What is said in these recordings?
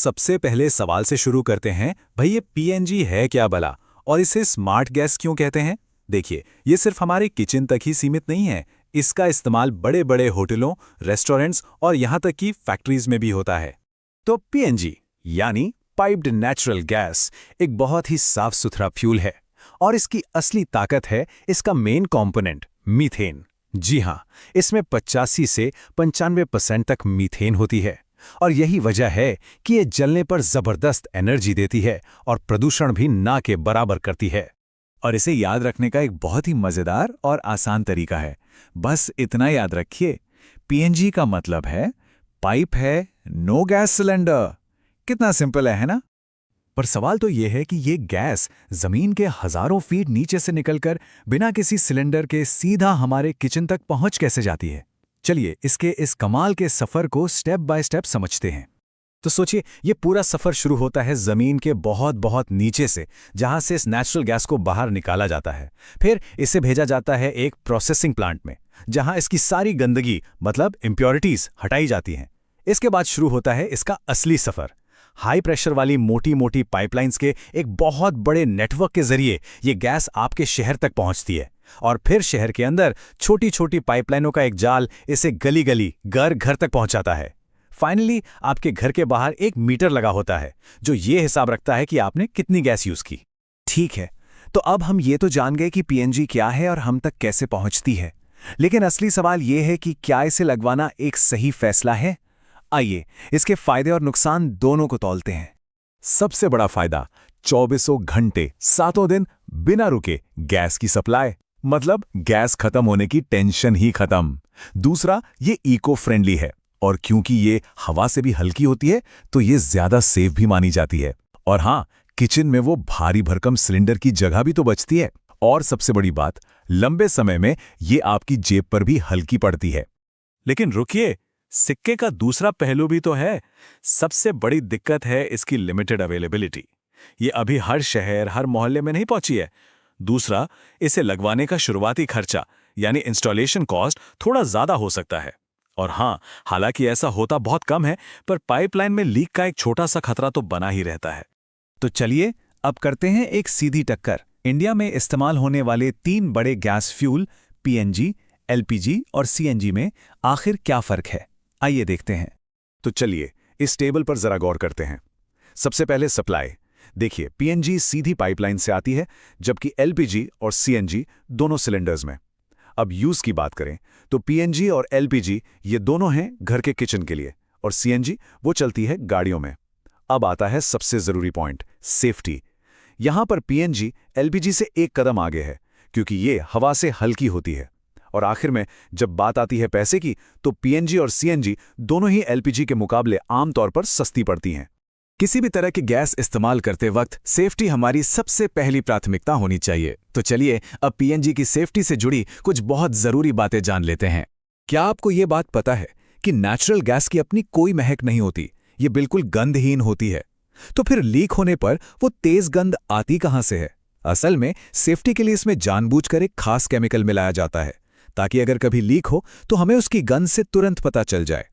सबसे पहले सवाल से शुरू करते हैं, भाई ये पीएनजी है क्या भला, और इसे स्मार्ट गैस क्यों कहते हैं? देखिए, ये सिर्फ हमारे किचन तक ही सीमित नहीं है। इसका इस्तेमाल बड़े बड़े होटलों, रेस्टोरेंट्स और यहाँ तक कि फैक्ट्रीज में भी होता है। तो पीएनजी यानी पाइप्ड नेचुरल गैस एक बहुत ही साफ सुथरा फ्यूल है, और इसकी असली ताकत है इसका मेन कंपोनेंट मीथेन। जी हाँ, इसमें 85 से 95% तक मीथेन होती है, और यही वजह है कि ये जलने पर जबरदस्त एनर्जी देती है और प्रदूषण भी ना के बराबर करती है। और इसे याद रखने का एक बहुत ही मजेदार और आसान तरीका है। बस इतना याद रखिए, पीएनजी का मतलब है पाइप है, नो गैस सिलेंडर। कितना सिंपल है ना? पर सवाल तो यह है कि ये गैस जमीन के हजारों फीट नीचे से निकलकर बिना किसी सिलेंडर के सीधा हमारे किचन तक पहुंच कैसे जाती है? चलिए इसके इस कमाल के सफर को स्टेप बाय स्टेप समझते हैं। तो सोचिए, ये पूरा सफर शुरू होता है जमीन के बहुत बहुत नीचे से, जहां से इस नेचुरल गैस को बाहर निकाला जाता है। फिर इसे भेजा जाता है एक प्रोसेसिंग प्लांट में, जहां इसकी सारी गंदगी मतलब इम्प्योरिटीज हटाई जाती हैं। इसके बाद शुरू होता है इसका असली सफर। हाई प्रेशर वाली मोटी मोटी पाइपलाइंस के एक बहुत बड़े नेटवर्क के जरिए ये गैस आपके शहर तक पहुंचती है, और फिर शहर के अंदर छोटी छोटी पाइपलाइनों का एक जाल इसे गली गली घर घर तक पहुंचाता है। फाइनली आपके घर के बाहर एक मीटर लगा होता है, जो ये हिसाब रखता है कि आपने कितनी गैस यूज की। ठीक है, तो अब हम ये तो जान गए कि पीएनजी क्या है और हम तक कैसे पहुंचती है, लेकिन असली सवाल ये है कि क्या इसे लगवाना एक सही फैसला है? आइए इसके फायदे और नुकसान दोनों को तौलते हैं। सबसे बड़ा फायदा, 24 घंटे 7 दिन बिना रुके गैस की सप्लाई, मतलब गैस खत्म होने की टेंशन ही खत्म। दूसरा, ये इको फ्रेंडली है, और क्योंकि ये हवा से भी हल्की होती है तो ये ज्यादा सेफ भी मानी जाती है। और हाँ, किचन में वो भारी भरकम सिलेंडर की जगह भी तो बचती है। और सबसे बड़ी बात, लंबे समय में ये आपकी जेब पर भी हल्की पड़ती है। लेकिन रुकिए, सिक्के का दूसरा पहलू भी तो है। सबसे बड़ी दिक्कत है इसकी लिमिटेड अवेलेबिलिटी। ये अभी हर शहर, हर मोहल्ले में नहीं पहुंची है। दूसरा, इसे लगवाने का शुरुआती खर्चा यानी इंस्टॉलेशन कॉस्ट थोड़ा ज्यादा हो सकता है। और हाँ, हालांकि ऐसा होता बहुत कम है, पर पाइपलाइन में लीक का एक छोटा सा खतरा तो बना ही रहता है। तो चलिए अब करते हैं एक सीधी टक्कर। इंडिया में इस्तेमाल होने वाले 3 बड़े गैस फ्यूल पीएनजी, एलपीजी और सीएनजी में आखिर क्या फर्क है, आइए देखते हैं। तो चलिए इस टेबल पर जरा गौर करते हैं। सबसे पहले सप्लाई। देखिए, पीएनजी सीधी पाइपलाइन से आती है, जबकि एलपीजी और सीएनजी दोनों सिलेंडर्स में। अब यूज की बात करें तो पीएनजी और एलपीजी ये दोनों हैं घर के किचन के लिए, और सीएनजी वो चलती है गाड़ियों में। अब आता है सबसे जरूरी पॉइंट, सेफ्टी। यहां पर पीएनजी एलपीजी से एक कदम आगे है, क्योंकि ये हवा से हल्की होती है। और आखिर में जब बात आती है पैसे की, तो पीएनजी और सीएनजी दोनों ही एलपीजी के मुकाबले आमतौर पर सस्ती पड़ती हैं। किसी भी तरह की गैस इस्तेमाल करते वक्त सेफ्टी हमारी सबसे पहली प्राथमिकता होनी चाहिए। तो चलिए अब पीएनजी की सेफ्टी से जुड़ी कुछ बहुत जरूरी बातें जान लेते हैं। क्या आपको ये बात पता है कि नेचुरल गैस की अपनी कोई महक नहीं होती, ये बिल्कुल गंधहीन होती है। तो फिर लीक होने पर वो तेज गंध आती कहां से है? असल में सेफ्टी के लिए इसमें जानबूझकर एक खास केमिकल मिलाया जाता है, ताकि अगर कभी लीक हो तो हमें उसकी गंध से तुरंत पता चल जाए।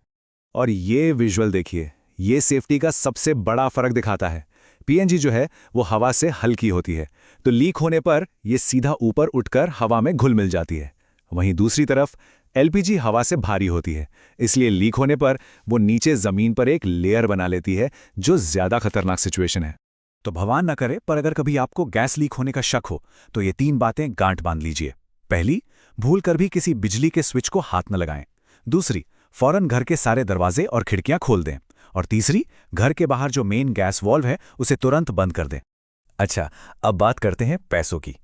और ये विजुअल देखिए, ये सेफ्टी का सबसे बड़ा फर्क दिखाता है। पीएनजी जो है वो हवा से हल्की होती है, तो लीक होने पर ये सीधा ऊपर उठकर हवा में घुल मिल जाती है। वहीं दूसरी तरफ एलपीजी हवा से भारी होती है, इसलिए लीक होने पर वो नीचे जमीन पर एक लेयर बना लेती है, जो ज्यादा खतरनाक सिचुएशन है। तो भगवान न करे, पर अगर कभी आपको गैस लीक होने का शक हो तो ये 3 बातें गांठ बांध लीजिए। पहली, भूल कर भी किसी बिजली के स्विच को हाथ न लगाएं। दूसरी, फौरन घर के सारे दरवाजे और खिड़कियां खोल दें। और तीसरी, घर के बाहर जो मेन गैस वॉल्व है उसे तुरंत बंद कर दें। अच्छा, अब बात करते हैं पैसों की।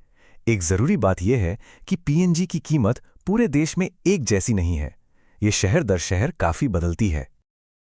एक जरूरी बात यह है कि पीएनजी की कीमत पूरे देश में एक जैसी नहीं है। ये शहर दर शहर काफी बदलती है।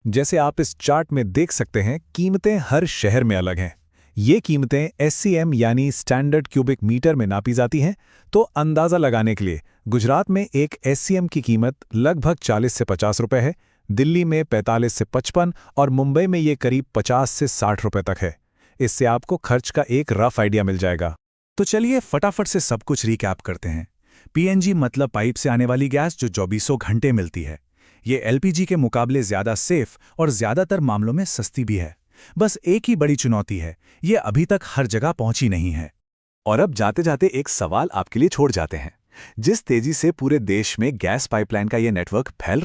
जैसे आप इस चार्ट में देख सकते हैं, कीमतें हर शहर में अलग हैं। ये कीमतें एससीएम यानी स्टैंडर्ड क्यूबिक मीटर में नापी जाती हैं। तो अंदाजा लगाने के लिए गुजरात में एक एससीएम की कीमत लगभग 40 से 50 रुपए है, दिल्ली में 45 से 55 और मुंबई में ये करीब 50 से 60 रुपए तक है। इससे आपको खर्च का एक रफ आइडिया मिल जाएगा। तो चलिए फटाफट से सब कुछ रिकैप करते हैं। पीएनजी मतलब पाइप से आने वाली गैस जो 24 घंटे मिलती है। ये एलपीजी के मुकाबले ज्यादा सेफ और ज्यादातर मामलों में सस्ती भी है। बस एक ही बड़ी चुनौती है, ये अभी तक हर जगह पहुंची नहीं है। और अब जाते जाते एक सवाल आपके लिए छोड़ जाते हैं। जिस तेजी से पूरे देश में गैस पाइपलाइन का ये नेटवर्क फैल